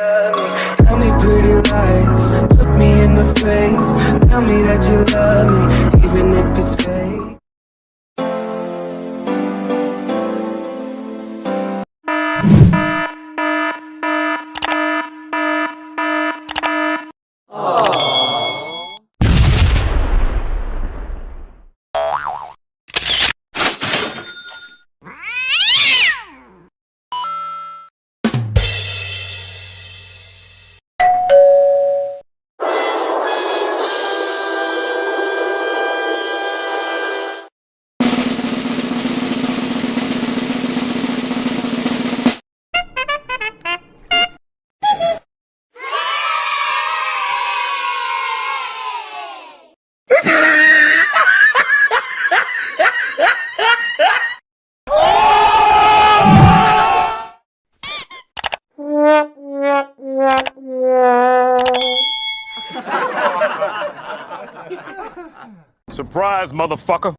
love me. Tell me pretty lies, look me in the face. Tell me that you love me, even if it's fake. Surprise, motherfucker.